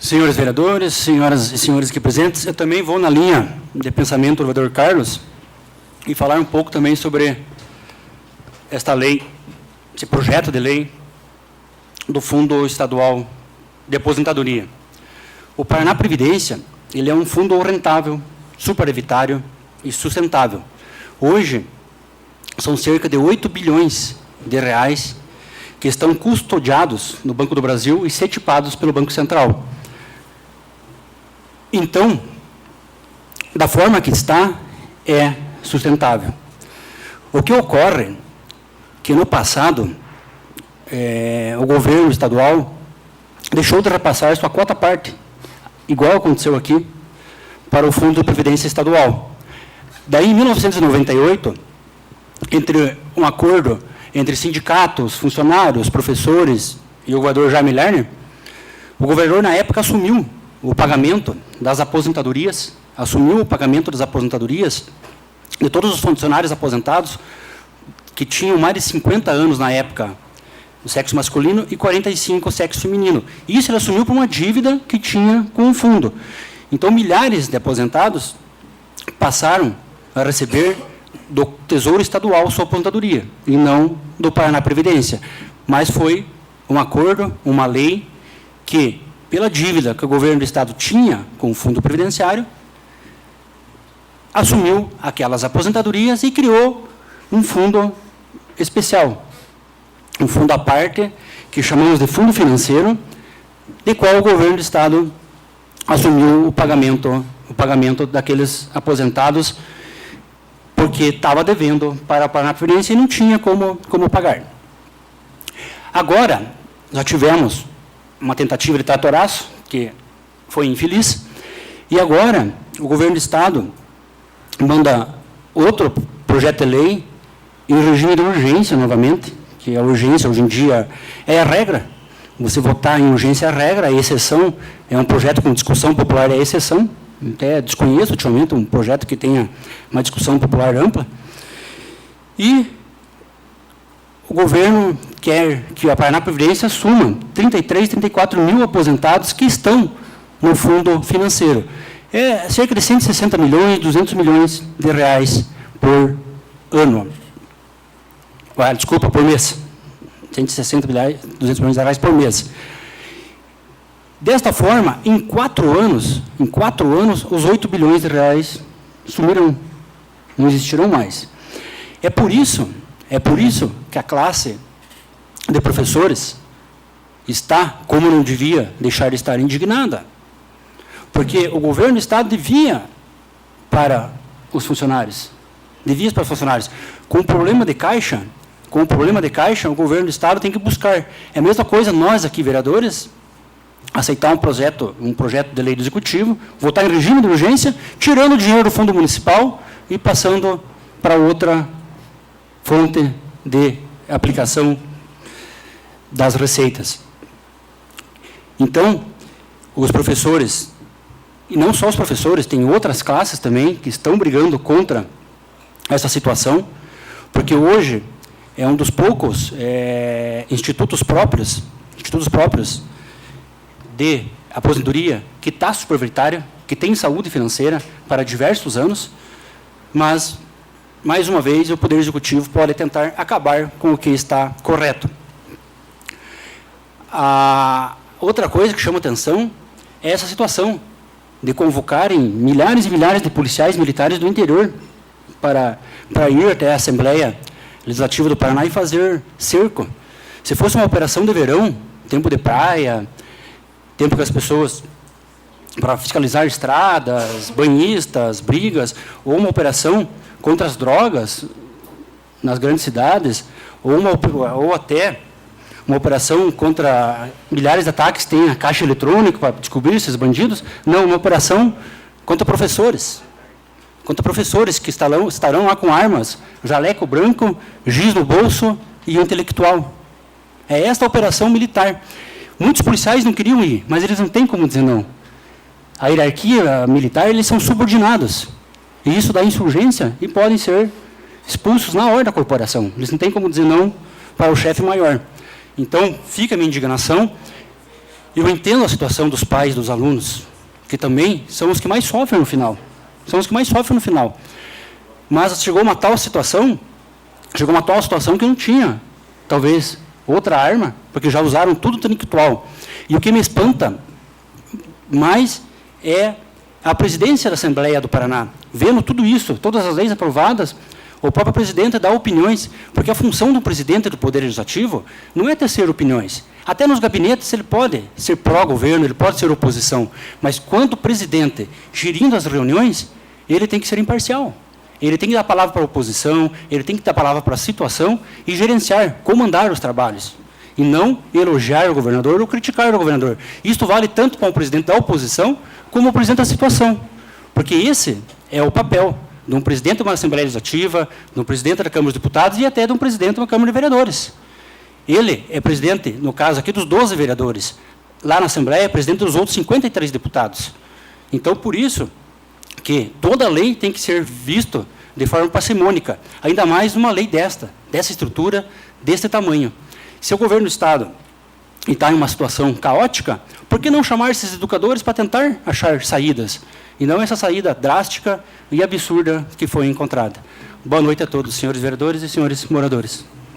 Senhores vereadores, senhoras e senhores aqui presentes, eu também vou na linha de pensamento do vereador Carlos e falar um pouco também sobre esta lei, esse projeto de lei do Fundo Estadual de Aposentadoria. O Paraná Previdência, ele é um fundo rentável, superavitário e sustentável. Hoje, são cerca de 8 bilhões de reais que estão custodiados no Banco do Brasil e setipados pelo Banco Central. Então, da forma que está, é sustentável. O que ocorre que, no passado, o governo estadual deixou de repassar sua quota parte, igual aconteceu aqui, para o Fundo de Previdência Estadual. Daí, em 1998, entre um acordo entre sindicatos, funcionários, professores e o governador Jaime Lerner, o governador, na época, assumiu o pagamento das aposentadorias, de todos os funcionários aposentados que tinham mais de 50 anos na época, o sexo masculino, e 45 o sexo feminino. Isso ele assumiu por uma dívida que tinha com o fundo. Então, milhares de aposentados passaram a receber do Tesouro Estadual sua aposentadoria, e não do Paraná Previdência. Mas foi um acordo, uma lei, que, pela dívida que o governo do Estado tinha com o Fundo Previdenciário, assumiu aquelas aposentadorias e criou um fundo especial, um fundo à parte, que chamamos de fundo financeiro, de qual o governo do Estado assumiu o pagamento daqueles aposentados, porque estava devendo para a Paraná Previdência e não tinha como pagar. Agora, já tivemos uma tentativa de tratoraço, que foi infeliz, e agora o governo do Estado manda outro projeto de lei em regime de urgência, novamente, que a urgência, hoje em dia, é a regra. Você votar em urgência é a regra, a exceção é um projeto com discussão popular, é a exceção. Até desconheço, ultimamente, um projeto que tenha uma discussão popular ampla. E o governo quer que a Paraná Previdência assuma 34 mil aposentados que estão no fundo financeiro. É cerca de 160 milhões, 200 milhões de reais por ano. Desculpa, por mês. 160 milhões, 200 milhões de reais por mês. Desta forma, em 4 anos, os 8 bilhões de reais sumirão, não existirão mais. É por isso que a classe de professores está, como não devia deixar de estar, indignada. Porque o governo do Estado devia para os funcionários. Com o problema de caixa, o governo do Estado tem que buscar. É a mesma coisa nós aqui, vereadores, aceitar um projeto de lei do Executivo, votar em regime de urgência, tirando o dinheiro do fundo municipal e passando para outra fonte de aplicação das receitas. Então, os professores, e não só os professores, tem outras classes também que estão brigando contra essa situação, porque hoje é um dos poucos institutos próprios de aposentadoria que está superavitária, que tem saúde financeira para diversos anos, mas, mais uma vez, o Poder Executivo pode tentar acabar com o que está correto. A outra coisa que chama atenção é essa situação de convocarem milhares e milhares de policiais militares do interior para ir até a Assembleia Legislativa do Paraná e fazer cerco. Se fosse uma operação de verão, tempo de praia, tempo que as pessoas, para fiscalizar estradas, banhistas, brigas, ou uma operação contra as drogas nas grandes cidades, ou até uma operação contra milhares de ataques, tem a caixa eletrônica para descobrir esses bandidos. Não, uma operação contra professores que estarão lá com armas, jaleco branco, giz no bolso e intelectual. É esta a operação militar. Muitos policiais não queriam ir, mas eles não têm como dizer não. A hierarquia militar, eles são subordinados. E isso dá insurgência e podem ser expulsos na hora da corporação. Eles não têm como dizer não para o chefe maior. Então, fica a minha indignação. Eu entendo a situação dos pais dos alunos, que também são os que mais sofrem no final. São os que mais sofrem no final. Mas chegou uma tal situação que não tinha, talvez, outra arma, porque já usaram tudo intelectual. E o que me espanta mais é a presidência da Assembleia do Paraná, vendo tudo isso, todas as leis aprovadas, o próprio presidente dá opiniões, porque a função do presidente do Poder Legislativo não é tecer opiniões. Até nos gabinetes ele pode ser pró-governo, ele pode ser oposição, mas quando o presidente, gerindo as reuniões, ele tem que ser imparcial. Ele tem que dar a palavra para a oposição, ele tem que dar a palavra para a situação e gerenciar, comandar os trabalhos. E não elogiar o governador ou criticar o governador. Isto vale tanto para o presidente da oposição como o presidente da situação. Porque esse é o papel de um presidente de uma Assembleia Legislativa, de um presidente da Câmara dos Deputados e até de um presidente de uma Câmara de Vereadores. Ele é presidente, no caso aqui, dos 12 vereadores. Lá na Assembleia é presidente dos outros 53 deputados. Então, por isso que toda lei tem que ser vista de forma parcimônica, ainda mais numa lei dessa estrutura, desse tamanho. Se o governo do Estado está em uma situação caótica, por que não chamar esses educadores para tentar achar saídas? E não essa saída drástica e absurda que foi encontrada. Boa noite a todos, senhores vereadores e senhores moradores.